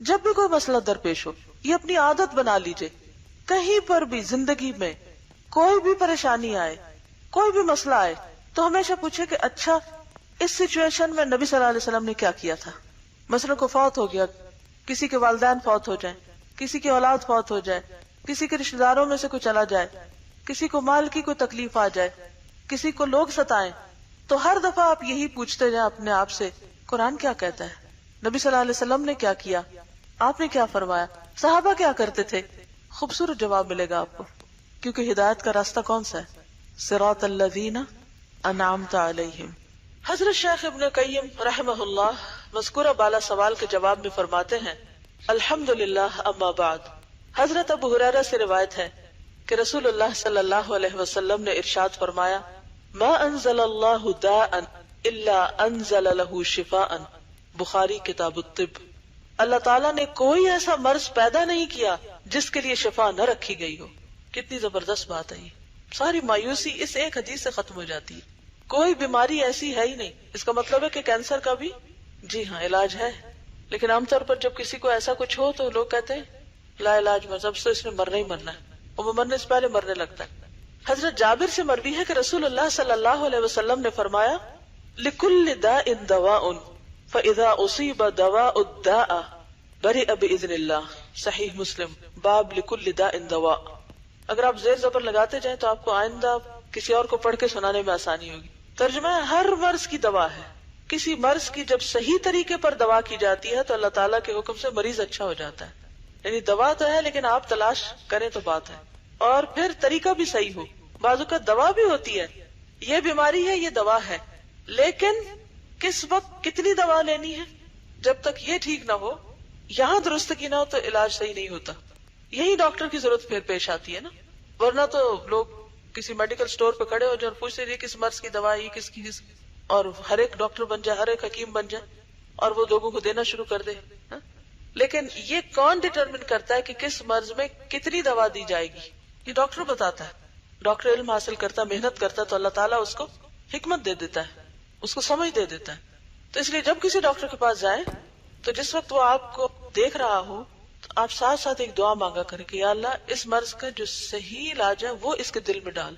جب بھی کوئی مسئلہ درپیش ہو یہ اپنی عادت بنا لیجئے، کہیں پر بھی زندگی میں کوئی بھی پریشانی آئے، کوئی بھی مسئلہ آئے تو ہمیشہ پوچھے کہ اچھا اس سچویشن میں نبی صلی اللہ علیہ وسلم نے کیا کیا تھا. مثلا کو فوت ہو گیا، کسی کے والدین فوت ہو جائیں، کسی کی اولاد فوت ہو جائے، کسی کے رشتہ داروں میں سے کوئی چلا جائے، کسی کو مال کی کوئی تکلیف آ جائے، کسی کو لوگ ستائیں، تو ہر دفعہ آپ یہی پوچھتے جائیں اپنے آپ سے قرآن کیا کہتا ہے، نبی صلی اللہ علیہ وسلم نے کیا کیا، آپ نے کیا فرمایا، صحابہ کیا کرتے تھے. خوبصورت جواب ملے گا آپ کو، کیونکہ ہدایت کا راستہ کون سا ہے؟ صراط الذین انعمت علیہم. حضرت شیخ ابن قیم رحمہ اللہ مذکورہ بالا سوال کے جواب میں فرماتے ہیں الحمدللہ اما بعد. حضرت ابو ہریرہ سے روایت ہے کہ رسول اللہ صلی اللہ علیہ وسلم نے ارشاد فرمایا ما انزل اللہ داء الا انزل له شفاء. بخاری کتاب الطب. اللہ تعالیٰ نے کوئی ایسا مرض پیدا نہیں کیا جس کے لیے شفا نہ رکھی گئی ہو. کتنی زبردست بات ہے یہ، ساری مایوسی اس ایک حدیث سے ختم ہو جاتی ہے. کوئی بیماری ایسی ہے ہی نہیں. اس کا مطلب ہے کہ کینسر کا بھی جی ہاں علاج ہے، لیکن عام طور پر جب کسی کو ایسا کچھ ہو تو لوگ کہتے ہیں لا علاج مذہب سے، اس نے مرنا ہی مرنا ہے، اور وہ مرنے سے پہلے مرنے لگتا ہے. حضرت جابر سے مروی ہے کہ رسول اللہ صلی اللہ علیہ وسلم نے فرمایا لِكُلِّ دَاءٍ دَوَاءٌ فَإِذَا أُصِيبَ دَوَاءُ الدَّاءَ بَرِئَ بِإِذْنِ اللَّهِ. صحیح مسلم باب لِكُلِّ دَاءٍ دَوَاءٌ. اگر آپ زیر زبر لگاتے جائیں تو آپ کو آئندہ کسی اور کو پڑھ کے سنانے میں آسانی ہوگی. ترجمہ ہے ہر مرض کی دوا ہے. کسی مرض کی جب صحیح طریقے پر دوا کی جاتی ہے تو اللہ تعالیٰ کے حکم سے مریض اچھا ہو جاتا ہے. یعنی دوا تو ہے لیکن آپ تلاش کریں تو بات ہے، اور پھر طریقہ بھی صحیح ہو. بعض کا دوا بھی ہوتی ہے، یہ بیماری ہے یہ دوا ہے، لیکن کس وقت کتنی دوا لینی ہے، جب تک یہ ٹھیک نہ ہو، یہاں درست کی نہ ہو تو علاج صحیح نہیں ہوتا. یہی ڈاکٹر کی ضرورت پھر پیش آتی ہے نا. ورنہ تو لوگ کسی میڈیکل سٹور پہ کھڑے ہو جائے اور پوچھتے رہے کس مرض کی دوا ہے، کس کی کس، اور ہر ایک ڈاکٹر بن جائے، ہر ایک حکیم بن جائے اور وہ لوگوں کو دینا شروع کر دے. لیکن یہ کون ڈٹرمن کرتا ہے کہ کس مرض میں کتنی دوا دی جائے گی؟ یہ ڈاکٹر بتاتا ہے. ڈاکٹر علم حاصل کرتا، محنت کرتا تو اللہ تعالیٰ اس کو حکمت دے دیتا ہے، اس کو سمجھ دے دیتا ہے. تو اس لیے جب کسی ڈاکٹر کے پاس جائیں تو جس وقت وہ آپ کو دیکھ رہا ہو تو آپ ساتھ ساتھ ایک دعا مانگا کریں کہ یا اللہ اس مرض کا جو صحیح علاج ہے وہ اس کے دل میں ڈال.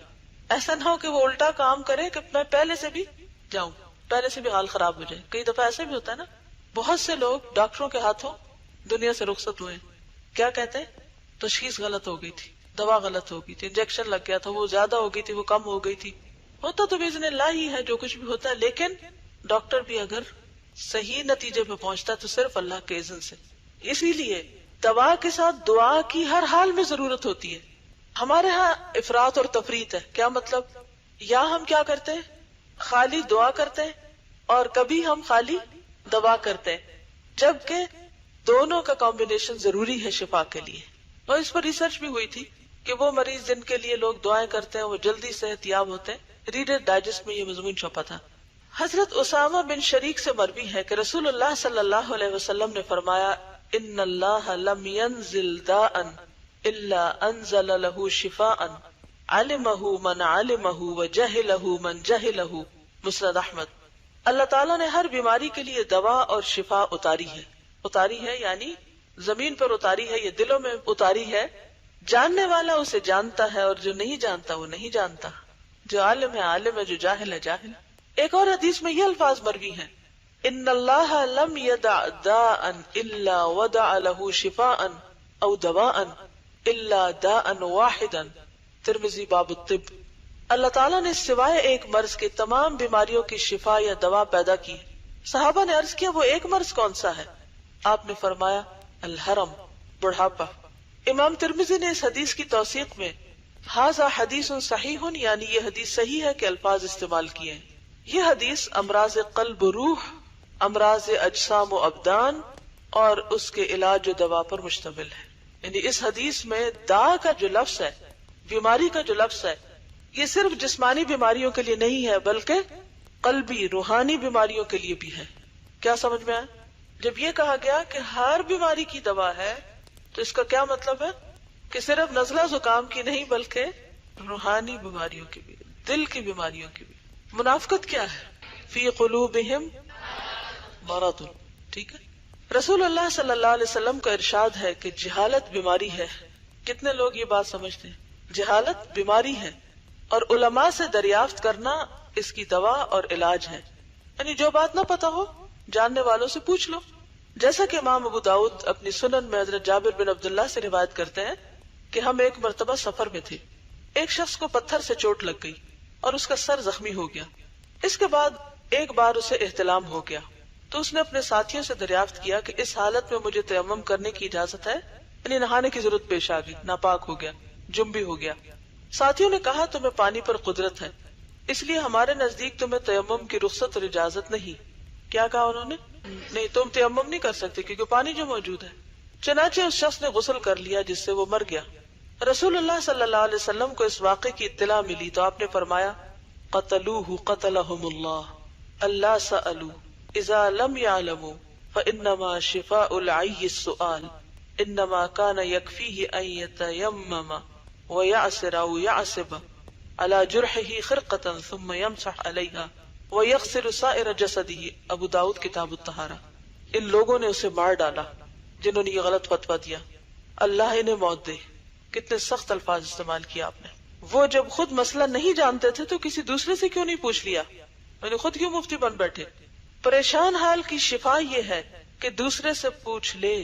ایسا نہ ہو کہ وہ الٹا کام کرے کہ میں پہلے سے بھی جاؤں، پہلے سے بھی حال خراب ہو جائے. کئی دفعہ ایسے بھی ہوتا ہے نا، بہت سے لوگ ڈاکٹروں کے ہاتھوں دنیا سے رخصت ہوئے. کیا کہتے ہیں؟ تشخیص غلط ہو گئی تھی، دوا غلط ہو گئی تھی، انجیکشن لگ گیا تھا، وہ زیادہ ہو گئی تھی، وہ کم ہو گئی تھی. ہوتا تو باذن اللہ ہی ہے جو کچھ بھی ہوتا ہے، لیکن ڈاکٹر بھی اگر صحیح نتیجے پہ پہنچتا ہے تو صرف اللہ کے اذن سے. اسی لیے دوا کے ساتھ دعا کی ہر حال میں ضرورت ہوتی ہے. ہمارے ہاں افراط اور تفریط ہے. کیا مطلب؟ یا ہم کیا کرتے ہیں، خالی دعا کرتے ہیں، اور کبھی ہم خالی دوا کرتے ہیں، جبکہ دونوں کا کمبینیشن ضروری ہے شفا کے لیے. اور اس پر ریسرچ بھی ہوئی تھی کہ وہ مریض جن کے لیے لوگ دعائیں کرتے ہیں وہ جلدی صحت یاب ہوتے ہیں. ریڈر ڈائجسٹ میں یہ مضمون چھپا تھا. حضرت اسامہ بن شریک سے مروی ہے کہ رسول اللہ صلی اللہ علیہ وسلم نے فرمایا ان اللہ لم ينزل داء الا انزل له شفاء علمه من علمه وجهله من جهله. مسند احمد. اللہ تعالیٰ نے ہر بیماری کے لیے دوا اور شفا اتاری ہے. اتاری ہے یعنی زمین پر اتاری ہے، یہ دلوں میں اتاری ہے. جاننے والا اسے جانتا ہے اور جو نہیں جانتا وہ نہیں جانتا. جو عالم ہے عالم ہے، جو جاہل ہے جاہل. ایک اور حدیث میں یہ الفاظ مروی ہیں ان اللہ لم يدع داء الا وضع له شفاء او دواء الا داء واحدا. ترمذی باب الطب. اللہ تعالیٰ نے سوائے ایک مرض کے تمام بیماریوں کی شفا یا دوا پیدا کی. صحابہ نے عرض کیا وہ ایک مرض کون سا ہے؟ آپ نے فرمایا الحرم، بڑھاپا. امام ترمذی نے اس حدیث کی توثیق میں ھذا حدیث صحیح یعنی یہ حدیث صحیح ہے کے الفاظ استعمال کیے ہیں. یہ حدیث امراض قلب و روح، امراض اجسام و ابدان اور اس کے علاج و دوا پر مشتمل ہے. یعنی اس حدیث میں دا کا جو لفظ ہے، بیماری کا جو لفظ ہے، یہ صرف جسمانی بیماریوں کے لیے نہیں ہے بلکہ قلبی روحانی بیماریوں کے لیے بھی ہے. کیا سمجھ میں آیا؟ جب یہ کہا گیا کہ ہر بیماری کی دوا ہے تو اس کا کیا مطلب ہے کہ صرف نزلہ زکام کی نہیں بلکہ روحانی بیماریوں کی بھی، دل کی بیماریوں کی بھی. منافقت کیا ہے؟ فی قلوبہم مرض. ٹھیک ہے، رسول اللہ صلی اللہ علیہ وسلم کا ارشاد ہے کہ جہالت بیماری ہے. کتنے لوگ یہ بات سمجھتے ہیں؟ جہالت بیماری ہے اور علماء سے دریافت کرنا اس کی دوا اور علاج ہے. یعنی جو بات نہ پتا ہو جاننے والوں سے پوچھ لو. جیسا کہ امام ابو داؤد اپنی سنن میں حضرت جابر بن عبداللہ سے روایت کرتے ہیں کہ ہم ایک مرتبہ سفر میں تھے. ایک شخص کو پتھر سے چوٹ لگ گئی اور اس کا سر زخمی ہو گیا. اس کے بعد ایک بار اسے احتلام ہو گیا تو اس نے اپنے ساتھیوں سے دریافت کیا کہ اس حالت میں مجھے تیمم کرنے کی اجازت ہے؟ یعنی نہانے کی ضرورت پیش آ گئی، ناپاک ہو گیا، جنبی ہو گیا. ساتھیوں نے کہا تمہیں پانی پر قدرت ہے، اس لیے ہمارے نزدیک تمہیں تیمم کی رخصت اور اجازت نہیں. کیا کہا انہوں نے؟ نہیں، تم تیمم نہیں کر سکتے کیونکہ پانی جو موجود ہے. چنانچہ اس شخص نے غسل کر لیا جس سے وہ مر گیا. رسول اللہ صلی اللہ علیہ وسلم کو اس واقعے کی اطلاع ملی تو آپ نے فرمایا قتلوہ قتلہم اللہ اللہ سألوا اذا لم يعلموا فانما شفاء العی السؤال انما كان يكفيه ان يتيمم ويعصر او يعصب على جرحه خرقة ثم يمسح عليها ويغسل سائر جسده. ابو داؤد کتاب الطہارہ. ان لوگوں نے اسے مار ڈالا جنہوں نے یہ غلط فتویٰ دیا، اللہ انہیں موت دے. کتنے سخت الفاظ استعمال کیا آپ نے. وہ جب خود مسئلہ نہیں جانتے تھے تو کسی دوسرے سے کیوں نہیں پوچھ لیا؟ یعنی خود کیوں مفتی بن بیٹھے؟ پریشان حال کی شفا یہ ہے کہ دوسرے سے پوچھ لے.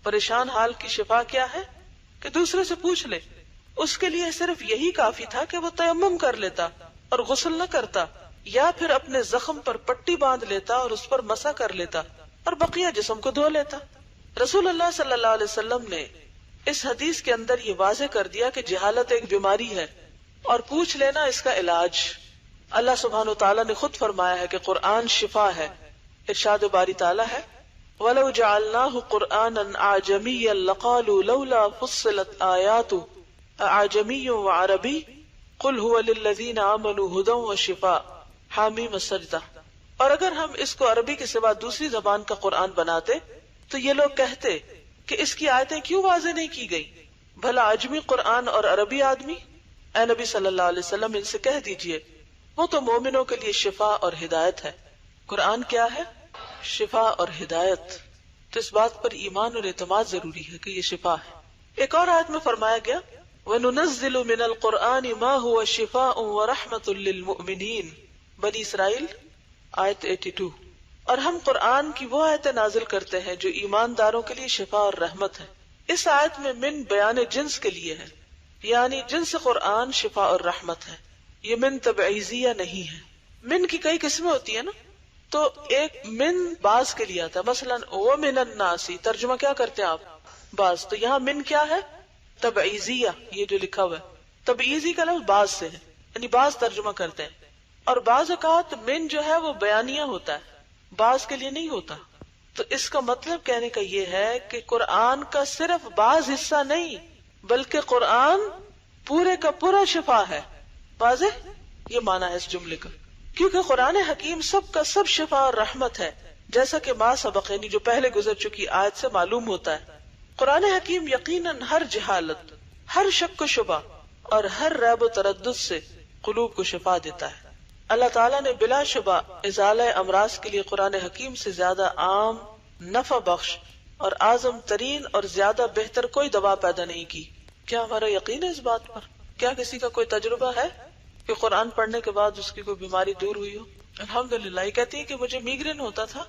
پریشان حال کی شفا کیا ہے؟ کہ دوسرے سے پوچھ لے. اس کے لیے صرف یہی کافی تھا کہ وہ تیمم کر لیتا اور غسل نہ کرتا، یا پھر اپنے زخم پر پٹی باندھ لیتا اور اس پر مسح کر لیتا اور بقیہ جسم کو دھو لیتا. رسول اللہ صلی اللہ علیہ وسلم نے اس حدیث کے اندر یہ واضح کر دیا کہ جہالت ایک بیماری ہے اور پوچھ لینا اس کا علاج. اللہ سبحانہ وتعالیٰ نے خود فرمایا ہے کہ قرآن شفا ہے. ارشاد باری تعالیٰ ہے وَلَوْ جَعَلْنَاهُ قُرْآنًا أَعْجَمِيًّا لَقَالُوا لَوْلَا فُصِّلَتْ آيَاتُهُ أَعْجَمِيٌّ وَعَرَبِيٌّ قُلْ هُوَ لِلَّذِينَ آمَنُوا هُدًى وَشِفَاءٌ حامیم السجدہ. اور اگر ہم اس کو عربی کے سوا دوسری زبان کا قرآن بناتے تو یہ لوگ کہتے کہ اس کی آیتیں کیوں واضح نہیں کی گئی؟ بھلا عجمی قرآن اور عربی آدمی؟ اے نبی صلی اللہ علیہ وسلم ان سے کہہ دیجئے وہ تو مومنوں کے لیے شفا اور ہدایت ہے. قرآن کیا ہے؟ شفا اور ہدایت. تو اس بات پر ایمان اور اعتماد ضروری ہے کہ یہ شفا ہے. ایک اور آیت میں فرمایا گیا وَنُنَزِّلُ مِنَ الْقُرْآنِ مَا هُوَ شِفَاءٌ وَرَحْمَةٌ لِّلْمُؤْمِنِينَ. بنی اسرائیل آیت 82. اور ہم قرآن کی وہ آیتیں نازل کرتے ہیں جو ایمانداروں کے لیے شفا اور رحمت ہے. اس آیت میں من بیان جنس کے لیے ہے، یعنی جنس قرآن شفا اور رحمت ہے. یہ من تبعیضیہ نہیں ہے. من کی کئی قسمیں ہوتی ہیں نا، تو ایک من بعض کے لیے آتا ہے. مثلا وَمِنَ النَّاسِ ترجمہ کیا کرتے ہیں آپ؟ بعض. تو یہاں من کیا ہے؟ تبعیضیہ. یہ جو لکھا ہوا ہے تبعیضی کا لفظ بعض سے ہے، یعنی بعض ترجمہ کرتے ہیں. اور بعض اوقات من جو ہے وہ بیانیہ ہوتا ہے، بعض کے لیے نہیں ہوتا. تو اس کا مطلب کہنے کا یہ ہے کہ قرآن کا صرف بعض حصہ نہیں بلکہ قرآن پورے کا پورا شفا ہے. واضح یہ معنی ہے اس جملے کا، کیونکہ قرآن حکیم سب کا سب شفا اور رحمت ہے، جیسا کہ ما سبق یعنی جو پہلے گزر چکی آیت سے معلوم ہوتا ہے. قرآن حکیم یقیناً ہر جہالت، ہر شک و شبہ اور ہر ریب و تردد سے قلوب کو شفا دیتا ہے. اللہ تعالیٰ نے بلا شبہ ازالہ امراض کے لیے قرآن حکیم سے زیادہ عام، نفع بخش اور اعظم ترین اور زیادہ بہتر کوئی دوا پیدا نہیں کی. کیا ہمارا یقین ہے اس بات پر؟ کیا کسی کا کوئی تجربہ ہے کہ قرآن پڑھنے کے بعد اس کی کوئی بیماری دور ہوئی ہو؟ الحمدللہ. یہ کہتی ہے کہ مجھے میگرین ہوتا تھا،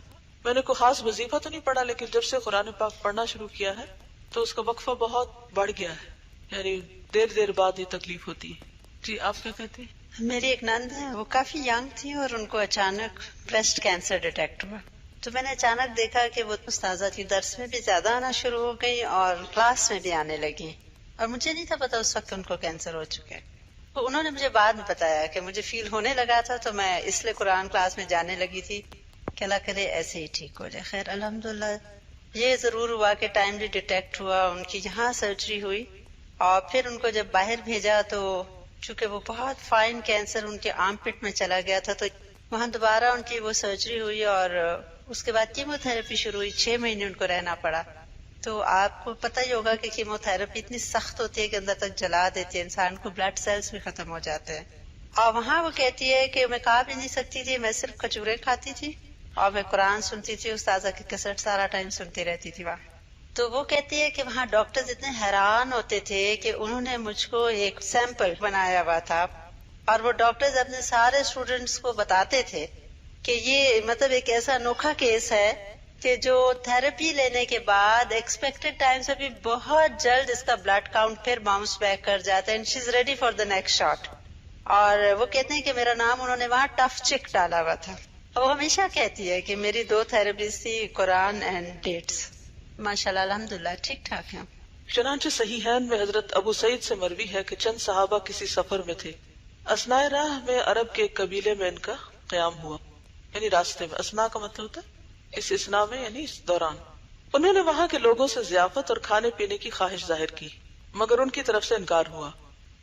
میں نے کوئی خاص وظیفہ تو نہیں پڑھا، لیکن جب سے قرآن پاک پڑھنا شروع کیا ہے تو اس کا وقفہ بہت بڑھ گیا ہے، یعنی دیر بعد یہ تکلیف ہوتی ہے. جی آپ کیا کہتے ہیں؟ میری ایک نند ہے، وہ کافی ینگ تھی اور ان کو اچانک بریسٹ کینسر ڈیٹیکٹ ہوا. تو میں نے اچانک دیکھا کہ وہ استاذہ کی درس میں بھی زیادہ آنا شروع ہو گئی اور کلاس میں بھی آنے لگی، اور مجھے نہیں تھا پتا اس وقت ان کو کینسر ہو چکا ہے. تو انہوں نے مجھے بعد میں بتایا کہ مجھے فیل ہونے لگا تھا تو میں اس لیے قرآن کلاس میں جانے لگی تھی کہ اللہ کرے ایسے ہی ٹھیک ہو جائے. خیر الحمدللہ یہ ضرور ہوا کہ ٹائملی ڈیٹیکٹ ہوا. ان کی یہاں سرجری ہوئی اور پھر ان کو جب باہر بھیجا تو چونکہ وہ بہت فائن کینسر ان کے آرم پٹ میں چلا گیا تھا، تو وہاں دوبارہ ان کی وہ سرجری ہوئی اور اس کے بعد کیمو تھراپی شروع ہوئی. 6 مہینے ان کو رہنا پڑا. تو آپ کو پتہ ہی ہوگا کہ کیمو تھراپی اتنی سخت ہوتی ہے کہ اندر تک جلا دیتی ہے، انسان کو بلڈ سیلز بھی ختم ہو جاتے ہیں. اور وہاں وہ کہتی ہے کہ میں کھا بھی نہیں سکتی تھی، میں صرف کھجوریں کھاتی تھی اور میں قرآن سنتی تھی، استاذہ کی کیسٹ سارا ٹائم سنتی رہتی تھی وہاں. تو وہ کہتی ہے کہ وہاں ڈاکٹرز اتنے حیران ہوتے تھے کہ انہوں نے مجھ کو ایک سیمپل بنایا ہوا تھا، اور وہ ڈاکٹرز اپنے سارے اسٹوڈینٹس کو بتاتے تھے کہ یہ مطلب ایک ایسا انوکھا کیس ہے کہ جو تھراپی لینے کے بعد ایکسپیکٹڈ ٹائم سے بھی بہت جلد اس کا بلڈ کاؤنٹ پھر باؤنس بیک کر جاتا ہے، and she is ready for the next shot. اور وہ کہتے ہیں کہ میرا نام انہوں نے وہاں ٹف چک ڈالا ہوا تھا. وہ ہمیشہ کہتی ہے کہ میری 2 تھراپیز تھی، قرآن اینڈ ڈیٹس. ماشاءاللہ الحمدللہ ٹھیک ٹھاک ہیں. چنانچہ صحیحین میں حضرت ابو سعید سے مروی ہے کہ چند صحابہ کسی سفر میں تھے. اثناء راہ میں عرب کے ایک قبیلے میں ان کا قیام ہوا، یعنی راستے میں. اثناء کا مطلب ہوتا ہے اس اثناء میں، یعنی اس دوران. انہوں نے وہاں کے لوگوں سے ضیافت اور کھانے پینے کی خواہش ظاہر کی، مگر ان کی طرف سے انکار ہوا.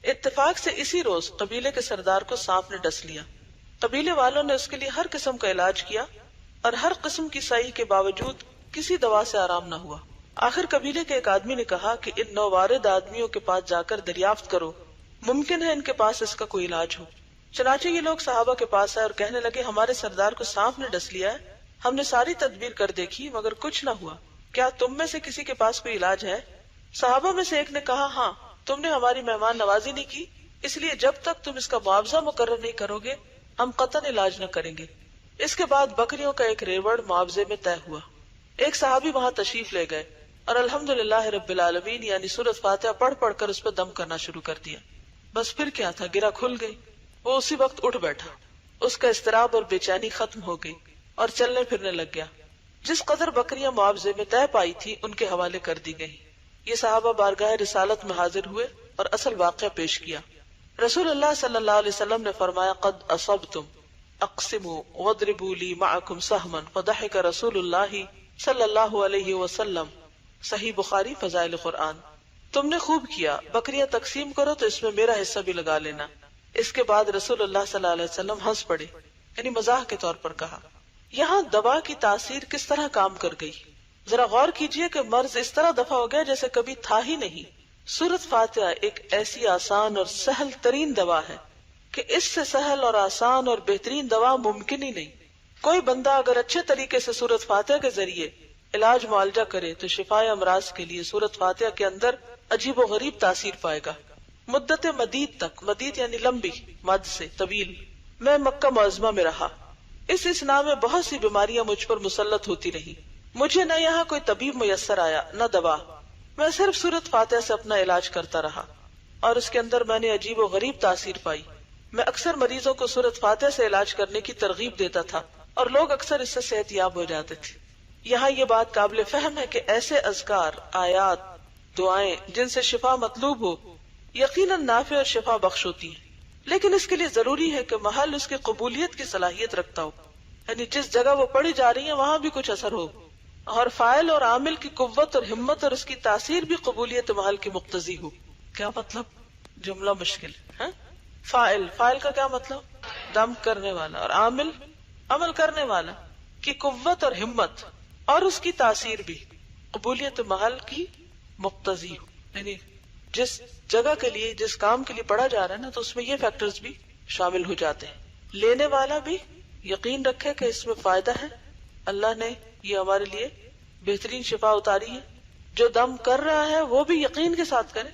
اتفاق سے اسی روز قبیلے کے سردار کو سانپ نے ڈس لیا. قبیلے والوں نے اس کے لیے ہر قسم کا علاج کیا اور ہر قسم کی صحیح کے باوجود کسی دوا سے آرام نہ ہوا. آخر قبیلے کے ایک آدمی نے کہا کہ ان نووارد آدمیوں کے پاس جا کر دریافت کرو، ممکن ہے ان کے پاس اس کا کوئی علاج ہو. چنانچہ یہ لوگ صحابہ کے پاس آئے اور کہنے لگے ہمارے سردار کو سانپ نے ڈس لیا ہے، ہم نے ساری تدبیر کر دیکھی مگر کچھ نہ ہوا، کیا تم میں سے کسی کے پاس کوئی علاج ہے؟ صحابہ میں سے ایک نے کہا ہاں، تم نے ہماری مہمان نوازی نہیں کی، اس لیے جب تک تم اس کا معاوضہ مقرر نہیں کرو گے ہم قطعاً علاج نہ کریں گے. اس کے بعد بکریوں کا ایک ریوڑ معاوضے میں طے ہوا. ایک صحابی وہاں تشریف لے گئے اور الحمدللہ رب العالمین یعنی سورۃ فاتحہ پڑھ پڑھ کر اس پہ دم کرنا شروع کر دیا. بس پھر کیا تھا، گرہ کھل گئی. وہ اسی وقت اٹھ بیٹھا، اس کا اضطراب اور بے چینی ختم ہو گئی اور چلنے پھرنے لگ گیا. جس قدر بکریاں معاوضے میں طے پائی تھی ان کے حوالے کر دی گئی. یہ صحابہ بارگاہ رسالت میں حاضر ہوئے اور اصل واقعہ پیش کیا. رسول اللہ صلی اللہ علیہ وسلم نے فرمایا قد اصبتم اقسموا واضربوا لی معکم سہما فضحک رسول اللہ صلی اللہ علیہ وسلم. صحیح بخاری فضائل قرآن. تم نے خوب کیا، بکریاں تقسیم کرو تو اس میں میرا حصہ بھی لگا لینا. اس کے بعد رسول اللہ صلی اللہ علیہ وسلم ہنس پڑے، یعنی مزاح کے طور پر کہا. یہاں دوا کی تاثیر کس طرح کام کر گئی، ذرا غور کیجئے کہ مرض اس طرح دفع ہو گیا جیسے کبھی تھا ہی نہیں. سورۃ فاتحہ ایک ایسی آسان اور سہل ترین دوا ہے کہ اس سے سہل اور آسان اور بہترین دوا ممکن ہی نہیں. کوئی بندہ اگر اچھے طریقے سے سورۃ فاتحہ کے ذریعے علاج معالجہ کرے تو شفائے امراض کے لیے سورۃ فاتحہ کے اندر عجیب و غریب تاثیر پائے گا. مدت مدید تک، مدید یعنی لمبی، مد سے طویل، میں مکہ معظمہ میں رہا. اس اثناء میں بہت سی بیماریاں مجھ پر مسلط ہوتی رہی. مجھے نہ یہاں کوئی طبیب میسر آیا نہ دوا، میں صرف سورۃ فاتحہ سے اپنا علاج کرتا رہا اور اس کے اندر میں نے عجیب و غریب تاثیر پائی. میں اکثر مریضوں کو سورۃ فاتحہ سے علاج کرنے کی ترغیب دیتا تھا اور لوگ اکثر اس سے صحت یاب ہو جاتے تھے. یہاں یہ بات قابل فہم ہے کہ ایسے اذکار، آیات، دعائیں جن سے شفا مطلوب ہو یقیناً نافع اور شفا بخش ہوتی ہیں، لیکن اس کے لیے ضروری ہے کہ محل اس کی قبولیت کی صلاحیت رکھتا ہو، یعنی جس جگہ وہ پڑھی جا رہی ہیں وہاں بھی کچھ اثر ہو، اور فاعل اور عامل کی قوت اور ہمت اور اس کی تاثیر بھی قبولیت محل کی مقتضی ہو. کیا مطلب؟ جملہ مشکل ہے. فاعل کا کیا مطلب؟ دم کرنے والا، اور عامل عمل کرنے والا کی قوت اور ہمت اور اس کی تاثیر بھی قبولیت محل کی مقتضی ہو، یعنی جس جگہ کے لیے، جس کام کے لیے پڑھا جا رہا ہے نا تو اس میں یہ فیکٹرز بھی شامل ہو جاتے ہیں. لینے والا بھی یقین رکھے کہ اس میں فائدہ ہے، اللہ نے یہ ہمارے لیے بہترین شفا اتاری ہے. جو دم کر رہا ہے وہ بھی یقین کے ساتھ کرے،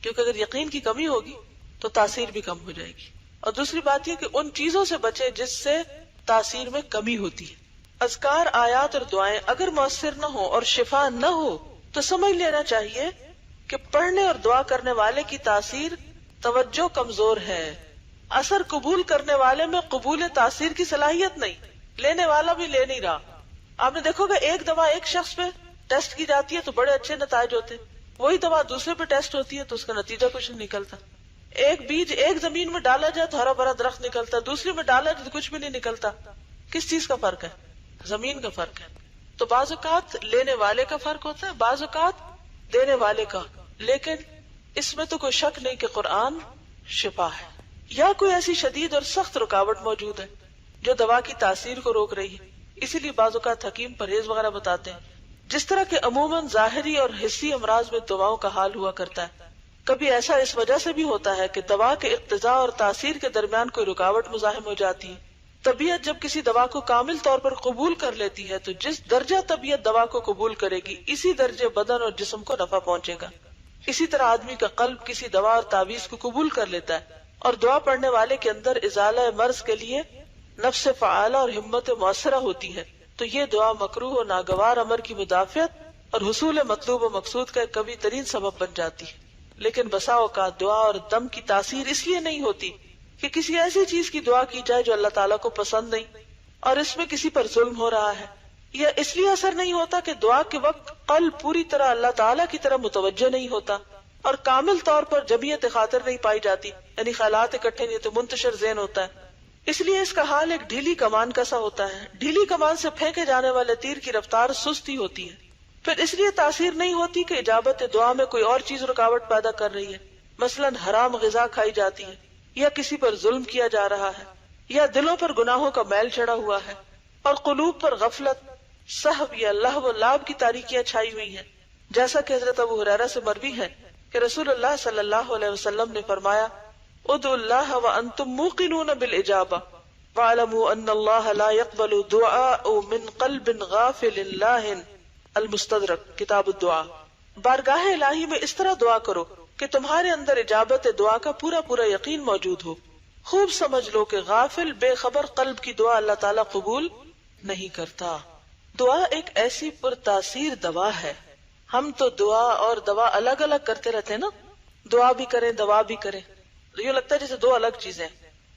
کیونکہ اگر یقین کی کمی ہوگی تو تاثیر بھی کم ہو جائے گی. اور دوسری بات یہ کہ ان چیزوں سے بچے جس سے تاثیر میں کمی ہوتی ہے. اذکار، آیات اور دعائیں اگر مؤثر نہ ہو اور شفا نہ ہو تو سمجھ لینا چاہیے کہ پڑھنے اور دعا کرنے والے کی تاثیر، توجہ کمزور ہے. اثر قبول کرنے والے میں قبول تاثیر کی صلاحیت نہیں، لینے والا بھی لے نہیں رہا. آپ نے دیکھو گے ایک دوا ایک شخص پہ ٹیسٹ کی جاتی ہے تو بڑے اچھے نتائج ہوتے ہیں، وہی دوا دوسرے پہ ٹیسٹ ہوتی ہے تو اس کا نتیجہ کچھ نہیں نکلتا. ایک بیج ایک زمین میں ڈالا جائے تو ہرا بھرا درخت نکلتا، دوسری میں ڈالا جائے تو کچھ بھی نہیں نکلتا. کس چیز کا فرق ہے؟ زمین کا فرق ہے. تو بعض اوقات لینے والے کا فرق ہوتا ہے، بعض اوقات دینے والے کا. لیکن اس میں تو کوئی شک نہیں کہ قرآن شفا ہے. یا کوئی ایسی شدید اور سخت رکاوٹ موجود ہے جو دوا کی تاثیر کو روک رہی ہے. اسی لیے بعض اوقات حکیم پرہیز وغیرہ بتاتے ہیں. جس طرح کہ عموماً ظاہری اور حسی امراض میں دواؤں کا حال ہوا کرتا ہے، کبھی ایسا اس وجہ سے بھی ہوتا ہے کہ دوا کے اقتضاء اور تاثیر کے درمیان کوئی رکاوٹ مزاحم ہو جاتی ہے. طبیعت جب کسی دوا کو کامل طور پر قبول کر لیتی ہے تو جس درجہ طبیعت دوا کو قبول کرے گی اسی درجے بدن اور جسم کو نفع پہنچے گا. اسی طرح آدمی کا قلب کسی دوا اور تعویذ کو قبول کر لیتا ہے اور دعا پڑھنے والے کے اندر ازالہ مرض کے لیے نفس فعالہ اور ہمت مؤثرہ ہوتی ہے. تو یہ دعا مکروہ و ناگوار امر کی مدافعت اور حصول مطلوب و مقصود کا ایک قوی ترین سبب بن جاتی ہے. لیکن بسا اوقات دعا اور دم کی تاثیر اس لیے نہیں ہوتی کہ کسی ایسی چیز کی دعا کی جائے جو اللہ تعالیٰ کو پسند نہیں اور اس میں کسی پر ظلم ہو رہا ہے، یا اس لیے اثر نہیں ہوتا کہ دعا کے وقت قلب پوری طرح اللہ تعالیٰ کی طرف متوجہ نہیں ہوتا اور کامل طور پر جمعیت خاطر نہیں پائی جاتی، یعنی خیالات اکٹھے نہیں تو منتشر ذہن ہوتا ہے. اس لیے اس کا حال ایک ڈھیلی کمان کا سا ہوتا ہے. ڈھیلی کمان سے پھینکے جانے والے تیر کی رفتار سستی ہوتی ہے، پھر اس لیے تاثیر نہیں ہوتی کہ اجابت دعا میں کوئی اور چیز رکاوٹ پیدا کر رہی ہے، مثلا حرام غذا کھائی جاتی ہے، یا کسی پر ظلم کیا جا رہا ہے، یا دلوں پر گناہوں کا میل چڑھا ہوا ہے اور قلوب پر غفلت، سہو یا لہو و لعب کی تاریکیاں چھائی ہوئی ہیں. جیسا کہ حضرت ابو ہریرہ سے مروی ہے کہ رسول اللہ صلی اللہ علیہ وسلم نے فرمایا ادعوا اللہ وانتم موقنون بالاجابہ واعلموا ان اللہ لا يقبل دعاء من قلب غافل لاہ. المستدرک کتاب الدعاء. بارگاہ الہی میں اس طرح دعا کرو کہ تمہارے اندر اجابت دعا کا پورا پورا یقین موجود ہو. خوب سمجھ لو کہ غافل بے خبر قلب کی دعا اللہ تعالیٰ قبول نہیں کرتا. دعا ایک ایسی پرتاثیر دوا ہے. ہم تو دعا اور دوا الگ الگ کرتے رہتے ہیں نا، دعا بھی کریں دوا بھی کریں، یہ لگتا ہے جیسے دو الگ چیزیں.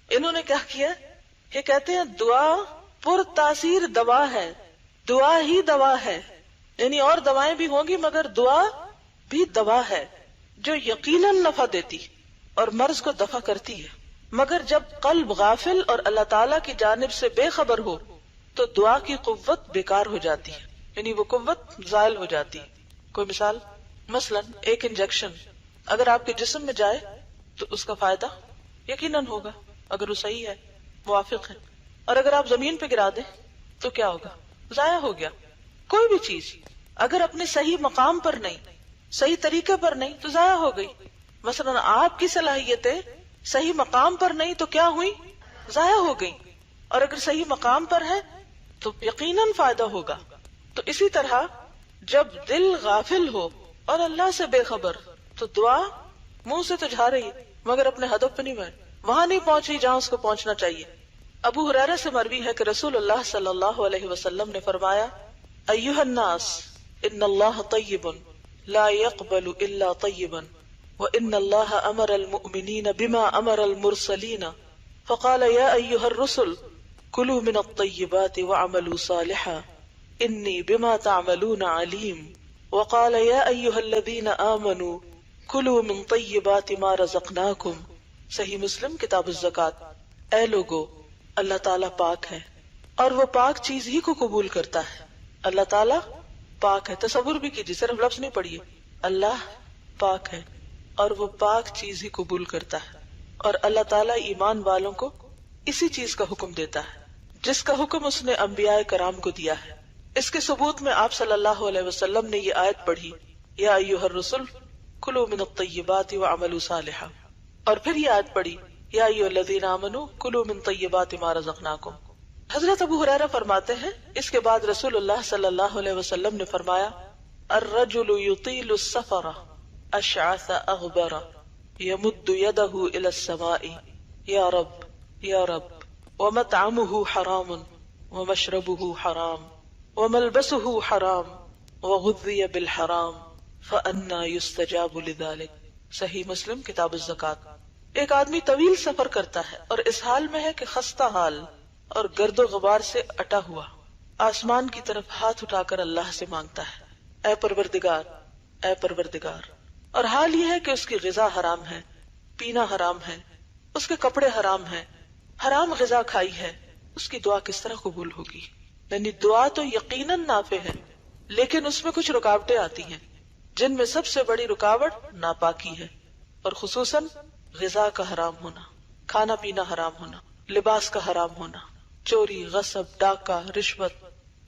انہوں نے کیا کیا، یہ کہتے ہیں دعا پرتاثیر دوا ہے، دعا ہی دوا ہے، یعنی اور دوائیں بھی ہوں گی مگر دعا بھی دوا ہے جو یقیناً نفع دیتی اور مرض کو دفع کرتی ہے. مگر جب قلب غافل اور اللہ تعالیٰ کی جانب سے بے خبر ہو تو دعا کی قوت بیکار ہو جاتی ہے، یعنی وہ قوت زائل ہو جاتی ہے. کوئی مثال، مثلا ایک انجیکشن اگر آپ کے جسم میں جائے تو اس کا فائدہ یقیناً ہوگا اگر وہ صحیح ہے، موافق ہے، اور اگر آپ زمین پہ گرا دیں تو کیا ہوگا، ضائع ہو گیا. کوئی بھی چیز اگر اپنے صحیح مقام پر نہیں، صحیح طریقے پر نہیں تو ضائع ہو گئی. مثلا آپ کی صلاحیتیں صحیح مقام پر نہیں تو کیا ہوئی، ضائع ہو گئی، اور اگر صحیح مقام پر ہے تو یقیناً فائدہ ہوگا. تو اسی طرح جب دل غافل ہو اور اللہ سے بے خبر تو دعا منہ سے تو جا رہی مگر اپنے ہدف پہ نہیں وہاں نہیں پہنچ رہی جہاں اس کو پہنچنا چاہیے. ابو ہریرہ سے مروی ہے کہ رسول اللہ صلی اللہ علیہ وسلم نے فرمایا ایھا الناس ان اللہ طیب لا يقبل الا طیبا وان اللہ امر المؤمنین بما امر المرسلین فقال یا ایھا الرسل کلوا من الطیبات واعملوا صالحا انی بما تعملون علیم وقال یا ایھا الذین آمنوا کلوا من طیبات ما رزقناکم. صحیح مسلم کتاب الزکوٰۃ. اے لوگو، اللہ تعالیٰ پاک ہے اور وہ پاک چیز ہی کو قبول کرتا ہے. اللہ تعالیٰ پاک ہے، تصور بھی کیجیے، صرف لفظ نہیں پڑھیے، اللہ پاک ہے اور وہ پاک چیز ہی قبول کرتا ہے. اور اللہ تعالیٰ ایمان والوں کو اسی چیز کا حکم دیتا ہے جس کا حکم اس نے انبیاء کرام کو دیا ہے. اس کے ثبوت میں آپ صلی اللہ علیہ وسلم نے یہ آیت پڑھی یا ایھا الرسل کلوا من الطیبات واعملوا صالحا، اور پھر یہ آیت پڑھی یا ایھا الذین آمنوا کلوا من طیبات ما رزقناکم. حضرت ابو ہریرہ فرماتے ہیں اس کے بعد رسول اللہ صلی اللہ علیہ وسلم نے فرمایا الرجل یطیل السفر اشعث اغبر یمد یدہ الی السماء یا رب یا رب ومطعمہ حرام ومشربہ حرام وملبسہ حرام وغذی بالحرام فأنا یستجاب لذلک. صحیح مسلم کتاب الزکوٰۃ. ایک آدمی طویل سفر کرتا ہے اور اس حال میں ہے کہ خستہ حال اور گرد و غبار سے اٹا ہوا آسمان کی طرف ہاتھ اٹھا کر اللہ سے مانگتا ہے اے پروردگار اے پروردگار، اور حال یہ ہے کہ اس کی غذا حرام ہے، پینا حرام ہے، اس کے کپڑے حرام ہیں، حرام غذا کھائی ہے. اس کی دعا کس طرح قبول ہوگی؟ یعنی دعا تو یقیناً نافع ہے لیکن اس میں کچھ رکاوٹیں آتی ہیں جن میں سب سے بڑی رکاوٹ ناپاکی ہے، اور خصوصاً غذا کا حرام ہونا، کھانا پینا حرام ہونا، لباس کا حرام ہونا، چوری، غصب، ڈاکہ، رشوت،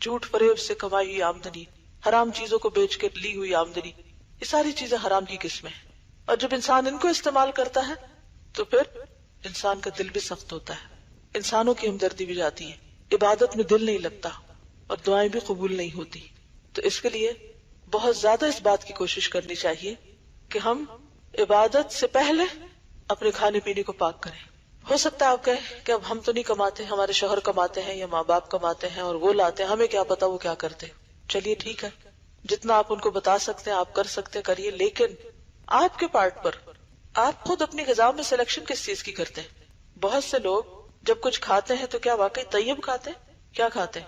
جھوٹ فریب سے کمائی ہوئی آمدنی، حرام چیزوں کو بیچ کے لی ہوئی آمدنی، یہ ساری چیزیں حرام کی قسمیں ہیں. اور جب انسان ان کو استعمال کرتا ہے تو پھر انسان کا دل بھی سخت ہوتا ہے. انسانوں کی ہمدردی بھی جاتی ہے، عبادت میں دل نہیں لگتا اور دعائیں بھی قبول نہیں ہوتی. تو اس کے لیے بہت زیادہ اس بات کی کوشش کرنی چاہیے کہ ہم عبادت سے پہلے اپنے کھانے پینے کو پاک کریں. ہو سکتا ہے آپ کہیں کہ اب ہم تو نہیں کماتے، ہمارے شوہر کماتے ہیں یا ماں باپ کماتے ہیں اور وہ لاتے ہیں، ہمیں کیا پتا وہ کیا کرتے. چلیے ٹھیک ہے، جتنا آپ ان کو بتا سکتے ہیں آپ کر سکتے ہیں کریے، لیکن آپ کے پارٹ پر آپ خود اپنی غذا میں سلیکشن کس چیز کی کرتے ہیں. بہت سے لوگ جب کچھ کھاتے ہیں تو کیا واقعی طیب کھاتے ہیں؟ کیا کھاتے ہیں؟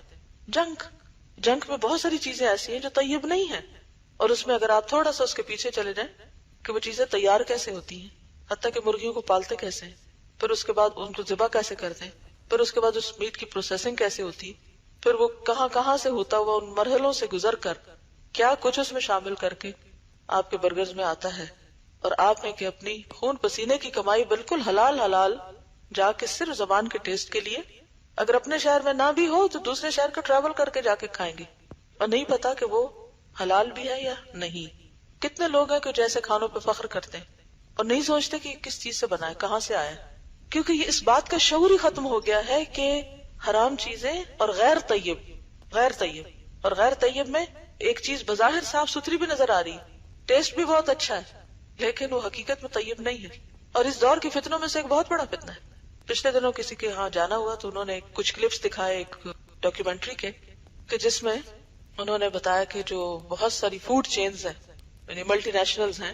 جنک میں بہت ساری چیزیں ایسی ہیں جو طیب نہیں ہیں، اور اس میں اگر آپ تھوڑا سا اس کے پیچھے چلے جائیں کہ وہ چیزیں تیار کیسے ہوتی ہیں، حتیٰ کہ مرغیوں کو پالتے کیسے ہیں، پھر اس کے بعد ان کو ذبح کیسے کرتے ہیں، پھر اس کے بعد اس میٹ کی پروسیسنگ کیسے ہوتی ہے، پھر وہ کہاں سے ہوتا ہوا ان مرحلوں سے گزر کر کیا کچھ اس میں شامل کر کے آپ کے برگرز میں آتا ہے، اور آپ نے کہ اپنی خون پسینے کی کمائی بالکل حلال جا کے صرف زبان کے ٹیسٹ کے لیے، اگر اپنے شہر میں نہ بھی ہو تو دوسرے شہر کا ٹریول کر کے جا کے کھائیں گے اور نہیں پتا کہ وہ حلال بھی ہے یا نہیں. کتنے لوگ ہیں کہ جیسے کھانوں پہ فخر کرتے ہیں اور نہیں سوچتے کہ کس چیز سے بنا ہے، کہاں سے آیا ہے، کیونکہ یہ اس بات کا شعور ہی ختم ہو گیا ہے کہ حرام چیزیں اور غیر طیب میں ایک چیز بظاہر صاف ستھری بھی نظر آ رہی ہے، ٹیسٹ بھی بہت اچھا ہے، لیکن وہ حقیقت میں طیب نہیں ہے. اور اس دور کی فتنوں میں سے ایک بہت بڑا فتنہ ہے. پچھلے دنوں کسی کے ہاں جانا ہوا تو انہوں نے کچھ کلپس دکھائے ایک ڈاکیومنٹری کے، کہ جس میں انہوں نے بتایا کہ جو بہت ساری فوڈ چینز ہیں یعنی ملٹی نیشنلز ہیں،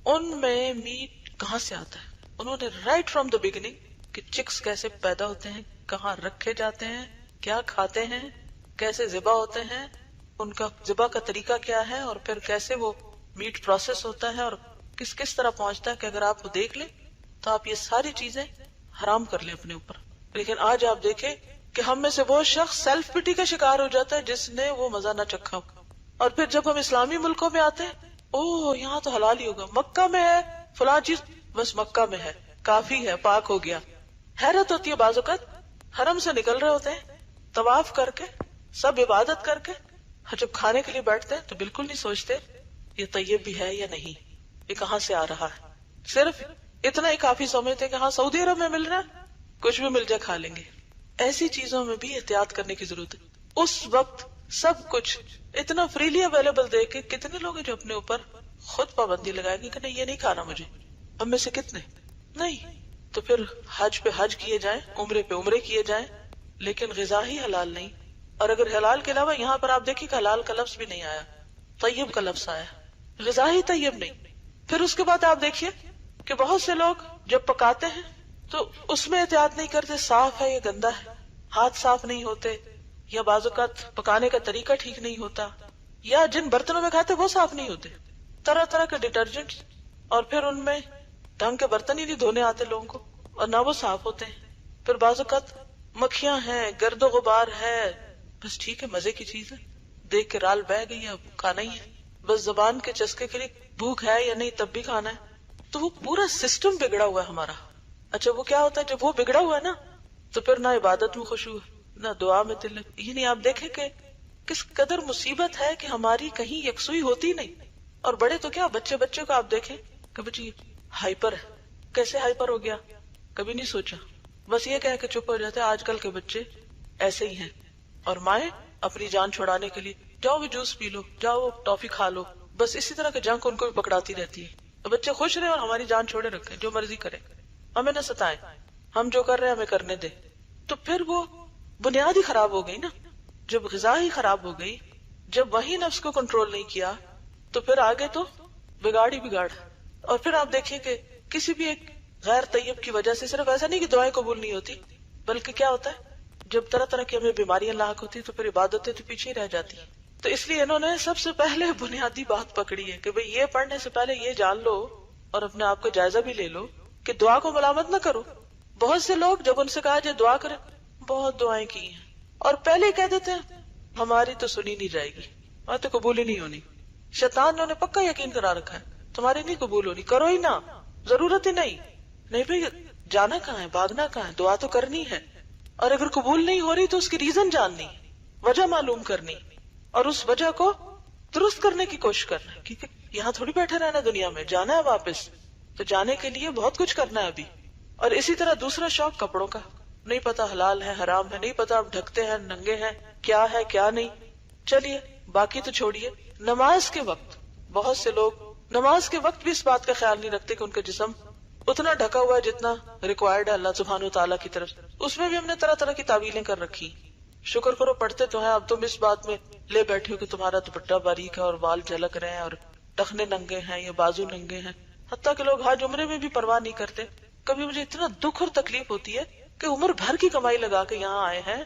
ان میں میٹ کہاں سے آتا ہے. انہوں نے رائٹ فرام دا بگننگ کہ چکس کیسے پیدا ہوتے ہیں، کہاں رکھے جاتے ہیں، کیا کھاتے ہیں، کیسے ذبح ہوتے ہیں، ان کا ذبح کا طریقہ کیا ہے، اور پھر کیسے وہ میٹ پروسیس ہوتا ہے اور کس طرح پہنچتا ہے کہ اگر آپ کو دیکھ لیں تو آپ یہ ساری چیزیں حرام کر لیں اپنے اوپر. لیکن آج آپ دیکھیں کہ ہم میں سے وہ شخص سیلف پٹی کا شکار ہو جاتا ہے جس نے وہ مزہ نہ چکھا، اور پھر جب ہم اسلامی ملکوں میں آتے ہیں اوہ یہاں تو حلال ہی ہوگا، مکہ میں ہے فلاں چیز، بس مکہ میں ہے کافی ہے، پاک ہو گیا. حیرت ہوتی ہے بعض اوقات حرم سے نکل رہے ہوتے ہیں طواف کر کے سب عبادت کر کے، جب کھانے کے لیے بیٹھتے ہیں تو بالکل نہیں سوچتے یہ طیب بھی ہے یا نہیں، یہ کہاں سے آ رہا ہے. صرف اتنا ہی کافی سمجھتے ہیں کہ ہاں سعودی عرب میں مل رہا ہے، کچھ بھی مل جائے کھا لیں گے. ایسی چیزوں میں بھی احتیاط کرنے کی ضرورت ہے. اس وقت سب کچھ اتنا فریلی اویلیبل دے کے کتنے لوگ ہیں جو اپنے اوپر خود پابندی لگائیں گے کہ نہیں یہ نہیں کھانا مجھے. ہم میں سے کتنے نہیں. تو پھر حج پہ حج کیے جائیں، عمرے پہ عمرے کیے جائیں، لیکن غذا ہی حلال نہیں. اور اگر حلال کے علاوہ یہاں پر آپ دیکھیں کہ حلال کا لفظ بھی نہیں آیا، طیب کا لفظ آیا، غذا ہی طیب نہیں. پھر اس کے بعد آپ دیکھیے کہ بہت سے لوگ جب پکاتے ہیں تو اس میں احتیاط نہیں کرتے صاف ہے یا گندا ہے، ہاتھ صاف نہیں ہوتے، یا بعض اوقات پکانے کا طریقہ ٹھیک نہیں ہوتا، یا جن برتنوں میں کھاتے وہ صاف نہیں ہوتے، طرح طرح کے ڈٹرجنٹ، اور پھر ان میں ڈھنگ کے برتن ہی نہیں دھونے آتے لوگوں کو اور نہ وہ صاف ہوتے ہیں. پھر بعض اوقات مکھیاں ہیں، گرد و غبار ہے، بس ٹھیک ہے مزے کی چیز ہے، دیکھ کے رال بہ گئی، اب کھانا ہی ہے، بس زبان کے چسکے کے لیے بھوک ہے یا نہیں تب بھی کھانا ہے. تو وہ پورا سسٹم بگڑا ہوا ہے ہمارا. اچھا وہ کیا ہوتا ہے جب وہ بگڑا ہوا ہے نا تو پھر نہ عبادت میں خشوع ہے نہ دعا میں دل. یعنی آپ دیکھیں کہ کس قدر مصیبت ہے کہ ہماری کہیں یکسوئی ہوتی نہیں. اور بڑے تو کیا بچے کو آپ دیکھیں کہ بچی ہائپر ہے، کیسے ہائپر ہو گیا کبھی نہیں سوچا، بس یہ کہہ کے چپ ہو جاتے. آج کل کے بچے ایسے ہی ہیں. اور مائیں اپنی جان چھڑانے کے لیے جاؤ وہ جوس پی لو، جاؤ وہ ٹافی کھا لو، بس اسی طرح کے جنک ان کو بھی پکڑاتی رہتی ہے. بچے خوش رہے اور ہماری جان چھوڑے رکھے، جو مرضی کرے، ہمیں نہ ستائیں، ہم جو کر رہے ہیں ہمیں کرنے دے. تو پھر وہ بنیاد ہی خراب ہو گئی نا. جب غذا ہی خراب ہو گئی، جب وہی نفس کو کنٹرول نہیں کیا تو پھر آگے تو بگاڑ ہی بگاڑ. اور پھر آپ دیکھیں کہ کسی بھی ایک غیر طیب کی وجہ سے صرف ایسا نہیں کہ دعائیں قبول نہیں ہوتی، بلکہ کیا ہوتا ہے جب طرح طرح کی ہمیں بیماریاں لاحق ہوتی تو پھر عبادتیں تو پیچھے ہی رہ جاتی. تو اس لیے انہوں نے سب سے پہلے بنیادی بات پکڑی ہے کہ بھئی یہ پڑھنے سے پہلے یہ جان لو اور اپنے آپ کا جائزہ بھی لے لو کہ دعا کو ملامت نہ کرو. بہت سے لوگ جب ان سے کہا جائے دعا کرے، بہت دعائیں کی ہیں اور پہلے ہی کہہ دیتے ہیں ہماری تو سنی نہیں جائے گی، ہماری تو قبول ہی نہیں ہونی. شیطان نے پکا یقین کرا رکھا ہے تمہاری نہیں قبول ہونی، کرو ہی نہ، ضرورت ہی نہیں. نہیں بھئی جانا کہاں ہے، بھاگنا کہاں ہے، دعا تو کرنی ہے. اور اگر قبول نہیں ہو رہی تو اس کی ریزن جاننی، وجہ معلوم کرنی اور اس وجہ کو درست کرنے کی کوشش کرنا. کیونکہ یہاں تھوڑی بیٹھے رہنا، دنیا میں جانا ہے واپس، تو جانے کے لیے بہت کچھ کرنا ہے ابھی. اور اسی طرح دوسرا شوق کپڑوں کا، نہیں پتا حلال ہے حرام ہے، نہیں پتا آپ ڈھکتے ہیں ننگے ہیں، کیا ہے کیا نہیں. چلیے باقی تو چھوڑیے، نماز کے وقت بہت سے لوگ نماز کے وقت بھی اس بات کا خیال نہیں رکھتے کہ ان کا جسم اتنا ڈھکا ہوا ہے جتنا ریکوائرڈ ہے اللہ سبحانہ و تعالیٰ کی طرف. اس میں بھی ہم نے طرح طرح کی تعویلیں کر رکھی. شکر کرو پڑھتے تو ہیں، اب تم اس بات میں لے بیٹھے ہو کہ تمہارا دوپٹہ باریک ہے اور بال جھلک رہے ہیں اور ٹخنے ننگے ہیں یا بازو ننگے ہیں. حتیٰ کہ لوگ حج عمرے میں بھی پرواہ نہیں کرتے. کبھی مجھے اتنا دکھ اور تکلیف ہوتی ہے کہ عمر بھر کی کمائی لگا کے یہاں آئے ہیں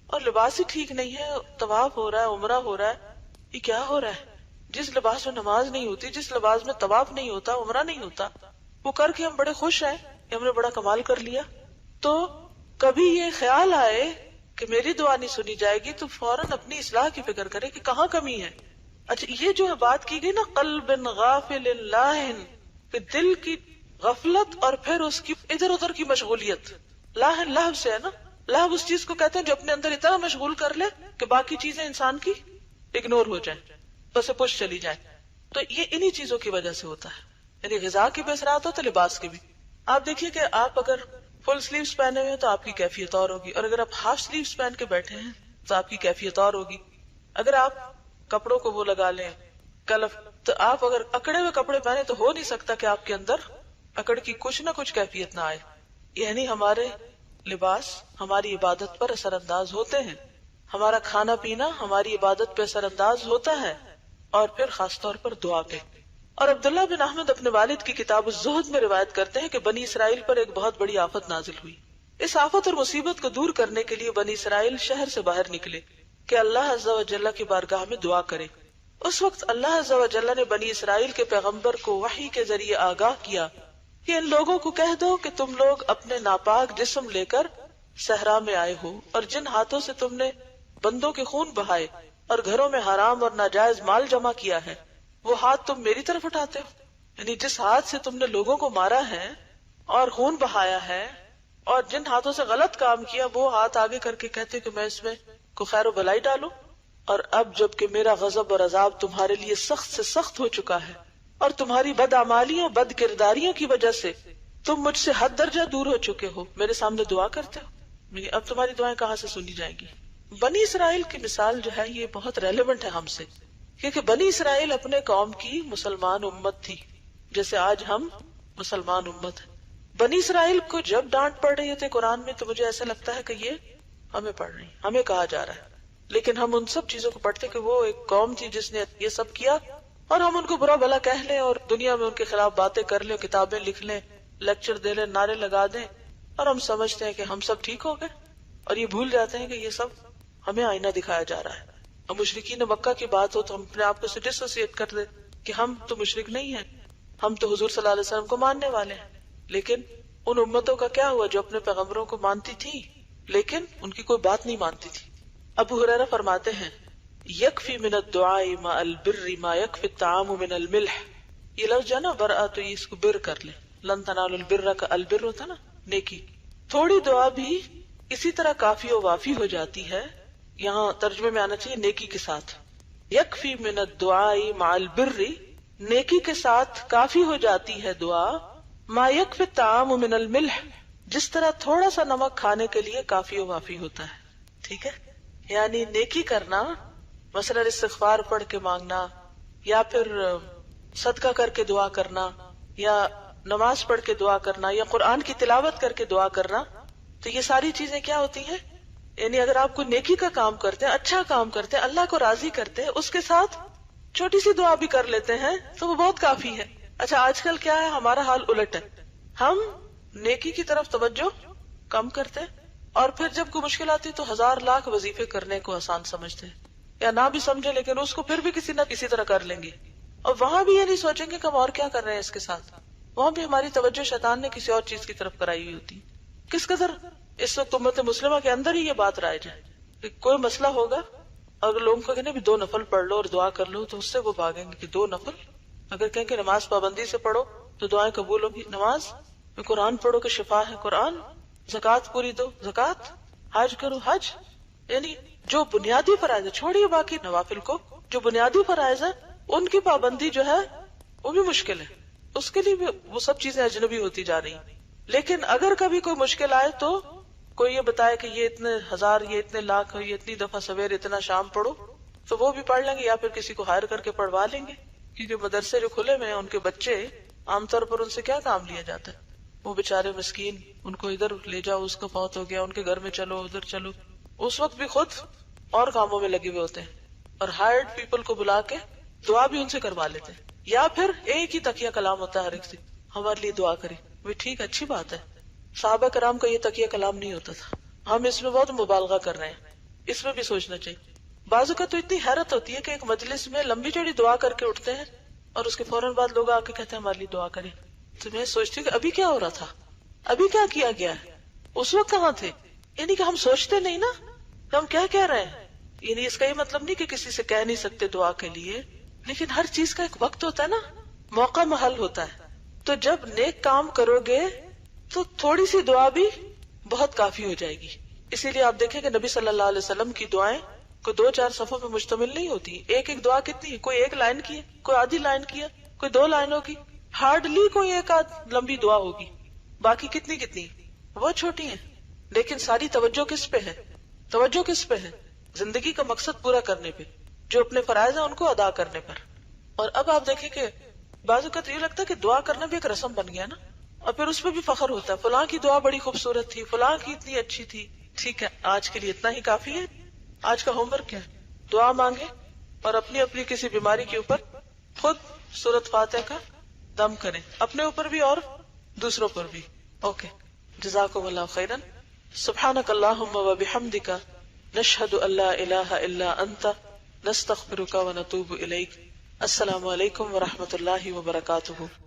اور لباس ہی ٹھیک نہیں ہے، طواف ہو رہا ہے، عمرہ ہو رہا ہے. یہ کیا ہو رہا ہے؟ جس لباس میں نماز نہیں ہوتی، جس لباس میں طواف نہیں ہوتا، عمرہ نہیں ہوتا، وہ کر کے ہم بڑے خوش ہیں کہ ہم نے بڑا کمال کر لیا. تو کبھی یہ خیال آئے کہ میری دعا نہیں سنی جائے گی تو فوراً اپنی اصلاح کی فکر کرے کہ کہاں کمی ہے. اچھا یہ جو بات کی گئی نا قلب غافل لاہن، کہ دل کی غفلت اور پھر اس کی ادھر ادھر کی مشغولیت. لاہن لہو سے ہے نا، لہو اس چیز کو کہتے ہیں جو اپنے اندر اتنا مشغول کر لے کہ باقی چیزیں انسان کی اگنور ہو جائیں، بس پش چلی جائیں. تو یہ انہی چیزوں کی وجہ سے ہوتا ہے. یعنی غذا کے بھی اثرات ہوتے، لباس کے بھی. آپ دیکھیے کہ آپ اگر فل سلیوز پہنے ہوئے تو آپ کی کیفیت اور ہوگی، اور اگر آپ ہاف سلیوز پہن کے بیٹھے ہیں تو آپ کی کیفیت اور ہوگی. اگر آپ کپڑوں کو وہ لگا لیں کلف، تو آپ اگر اکڑے ہوئے کپڑے پہنے تو ہو نہیں سکتا کہ آپ کے اندر اکڑ کی کچھ نہ کچھ کیفیت نہ آئے. یعنی ہمارے لباس ہماری عبادت پر اثر انداز ہوتے ہیں، ہمارا کھانا پینا ہماری عبادت پہ اثر انداز ہوتا ہے، اور پھر خاص طور پر دعا پہ. اور عبداللہ بن احمد اپنے والد کی کتاب الزہد میں روایت کرتے ہیں کہ بنی اسرائیل پر ایک بہت بڑی آفت نازل ہوئی. اس آفت اور مصیبت کو دور کرنے کے لیے بنی اسرائیل شہر سے باہر نکلے کہ اللہ عز و جل کی بارگاہ میں دعا کرے. اس وقت اللہ عز و جل نے بنی اسرائیل کے پیغمبر کو وحی کے ذریعے آگاہ کیا کہ ان لوگوں کو کہہ دو کہ تم لوگ اپنے ناپاک جسم لے کر صحرا میں آئے ہو، اور جن ہاتھوں سے تم نے بندوں کے خون بہائے اور گھروں میں حرام اور ناجائز مال جمع کیا ہے، وہ ہاتھ تم میری طرف اٹھاتے ہو. یعنی جس ہاتھ سے تم نے لوگوں کو مارا ہے اور خون بہایا ہے اور جن ہاتھوں سے غلط کام کیا، وہ ہاتھ آگے کر کے کہتے کہ میں اس میں کو خیر و بھلائی ڈالوں. اور اب جب کہ میرا غضب اور عذاب تمہارے لیے سخت سے سخت ہو چکا ہے اور تمہاری بدعمالیوں بد کرداریوں کی وجہ سے تم مجھ سے حد درجہ دور ہو چکے ہو، میرے سامنے دعا کرتے ہو. اب تمہاری دعائیں کہاں سے سنی جائیں گی؟ بنی اسرائیل کی مثال جو ہے یہ بہت ریلیونٹ ہے ہم سے، کیونکہ بنی اسرائیل اپنے قوم کی مسلمان امت تھی جیسے آج ہم مسلمان امت ہیں. بنی اسرائیل کو جب ڈانٹ پڑ رہی ہوتی قرآن میں تو مجھے ایسا لگتا ہے کہ یہ ہمیں پڑھ رہی، ہمیں کہا جا رہا ہے. لیکن ہم ان سب چیزوں کو پڑھتے کہ وہ ایک قوم تھی جس نے یہ سب کیا، اور ہم ان کو برا بھلا کہہ لیں اور دنیا میں ان کے خلاف باتیں کر لیں، کتابیں لکھ لیں، لیکچر دے لیں، نعرے لگا دیں، اور ہم سمجھتے ہیں کہ ہم سب ٹھیک ہو گئے، اور یہ بھول جاتے ہیں کہ یہ سب ہمیں آئینہ دکھایا جا رہا ہے. اور مشرکین مکہ کی بات ہو تو ہم اپنے آپ کو سے ڈس ایسوسیٹ کر دیں کہ ہم تو مشرک نہیں ہیں، ہم تو حضور صلی اللہ علیہ وسلم کو ماننے والے ہیں. لیکن ان امتوں کا کیا ہوا جو اپنے پیغمبروں کو مانتی تھی لیکن ان کی کوئی بات نہیں مانتی تھی. ابو ہریرہ فرماتے ہیں یکفی من الدعاء مع البر ما یکفی الطعام من الملح. یہ لفظ جو نا برآ تو یہ اس کو بر کر لیں، لن تنالوا البر کا البر ہوتا نا نیکی. تھوڑی دعا بھی اسی طرح کافی و وافی ہو جاتی ہے. یہاں ترجمے میں آنا چاہیے نیکی کے ساتھ. یکفی من الدعاء مع البر، نیکی کے ساتھ کافی ہو جاتی ہے دعا. ما یکفی الطعام من الملح، جس طرح تھوڑا سا نمک کھانے کے لیے کافی و وافی ہوتا ہے. ٹھیک ہے، یعنی نیکی کرنا، مثلا استغفار پڑھ کے مانگنا، یا پھر صدقہ کر کے دعا کرنا، یا نماز پڑھ کے دعا کرنا، یا قرآن کی تلاوت کر کے دعا کرنا، تو یہ ساری چیزیں کیا ہوتی ہیں؟ یعنی اگر آپ کوئی نیکی کا کام کرتے ہیں، اچھا کام کرتے ہیں، اللہ کو راضی کرتے ہیں، اس کے ساتھ چھوٹی سی دعا بھی کر لیتے ہیں تو وہ بہت کافی ہے. اچھا آج کل کیا ہے، ہمارا حال الٹ ہے، ہم نیکی کی طرف توجہ کم کرتے ہیں، اور پھر جب کوئی مشکل آتی تو 1000 لاکھ وظیفے کرنے کو آسان سمجھتے ہیں، یا نہ بھی سمجھے لیکن اس کو پھر بھی کسی نہ کسی طرح کر لیں گے. اور وہاں بھی یہ نہیں سوچیں گے کہ ہم اور کیا کر رہے ہیں اس کے ساتھ، وہاں بھی ہماری توجہ شیطان نے کسی اور چیز کی طرف کرائی ہوئی ہوتی. کس قدر اس وقت امت مسلمہ کے اندر ہی یہ بات رائج ہے کہ کوئی مسئلہ ہوگا، اگر لوگوں کو کہنے بھی 2 نفل پڑھ لو اور دعا کر لو تو اس سے وہ بھاگیں گے کہ 2 نفل. اگر کہیں کہ نماز پابندی سے پڑھو تو دعائیں قبول ہوگی، نماز میں قرآن پڑھو کہ شفا ہے قرآن، زکوٰۃ پوری دو زکوٰۃ، حج کرو حج. یعنی جو بنیادی فرائض ہے، چھوڑیے باقی نوافل کو، جو بنیادی فرائض ہے ان کی پابندی جو ہے وہ بھی مشکل ہے، اس کے لیے بھی وہ سب چیزیں اجنبی ہوتی جا رہی. لیکن اگر کبھی کوئی مشکل آئے تو کوئی یہ بتائے کہ یہ اتنے ہزار، یہ اتنے لاکھ، یہ اتنی دفعہ سویر اتنا شام پڑھو، تو وہ بھی پڑھ لیں گے، یا پھر کسی کو ہائر کر کے پڑھوا لیں گے. کیونکہ مدرسے جو کھلے ہوئے ہیں ان کے بچے عام طور پر ان سے کیا کام لیا جاتا ہے؟ وہ بےچارے مسکین، ان کو ادھر لے جاؤ، اس کا فوت ہو گیا، ان کے گھر میں چلو، ادھر چلو. اس وقت بھی خود اور کاموں میں لگے ہوئے ہوتے ہیں، اور ہائرڈ پیپل کو بلا کے دعا بھی ان سے کروا لیتے ہیں. یا پھر ایک ہی تکیہ کلام ہوتا ہے ہر ایک سے، ہمارے لیے دعا کرے. وہ ٹھیک، اچھی بات ہے. صحابہ کرام کا یہ تکیہ کلام نہیں ہوتا تھا. ہم اس میں بہت مبالغہ کر رہے ہیں، اس میں بھی سوچنا چاہیے. بعض اوقات تو اتنی حیرت ہوتی ہے کہ ایک مجلس میں لمبی چوڑی دعا کر کے اٹھتے ہیں اور اس کے فوراً بعد لوگ آ کے کہتے ہیں ہمارے لیے دعا کریں. تو میں سوچتی ہوں کہ ابھی کیا ہو رہا تھا، ابھی کیا کیا گیا ہے، اس وقت کہاں تھے؟ یعنی کہ ہم سوچتے نہیں نا کہ ہم کیا کہہ رہے ہیں. یعنی اس کا یہ مطلب نہیں کہ کسی سے کہہ نہیں سکتے دعا کے لیے، لیکن ہر چیز کا ایک وقت ہوتا ہے نا، موقع محل ہوتا ہے. تو جب نیک کام کرو گے تو تھوڑی سی دعا بھی بہت کافی ہو جائے گی. اسی لیے آپ دیکھیں کہ نبی صلی اللہ علیہ وسلم کی دعائیں کوئی 2-4 صفحوں پہ مشتمل نہیں ہوتی. ایک ایک دعا کتنی ہے، کوئی ایک لائن کی ہے، کوئی آدھی لائن کی ہے، کوئی 2 لائنوں کی، ہارڈلی کوئی ایک آدھ لمبی دعا ہوگی. باقی کتنی وہ چھوٹی ہیں. لیکن ساری توجہ کس پہ ہے؟ توجہ کس پہ ہے؟ زندگی کا مقصد پورا کرنے پہ، جو اپنے فرائض ہیں ان کو ادا کرنے پر. اور اب آپ دیکھیں کہ بعض اوقات یہ لگتا ہے کہ دعا کرنا بھی ایک رسم بن گیا نا، اور پھر اس پہ بھی فخر ہوتا ہے، فلاں کی دعا بڑی خوبصورت تھی، فلاں کی اتنی اچھی تھی. ٹھیک ہے، آج کے لیے اتنا ہی کافی ہے. آج کا ہوم ورک کیا ہے؟ دعا مانگے اور اپنی اپنی کسی بیماری کے اوپر خود سورۃ فاتحہ کا دم کریں، اپنے اوپر بھی اور دوسروں پر بھی. اوکے، جزاکم اللہ خیرا. سبحانک اللہم و بحمدک، نشہد ان لا الہ الا انت، نستغفرک و نتوب الیک. السلام علیکم و رحمۃ اللہ وبرکاتہ.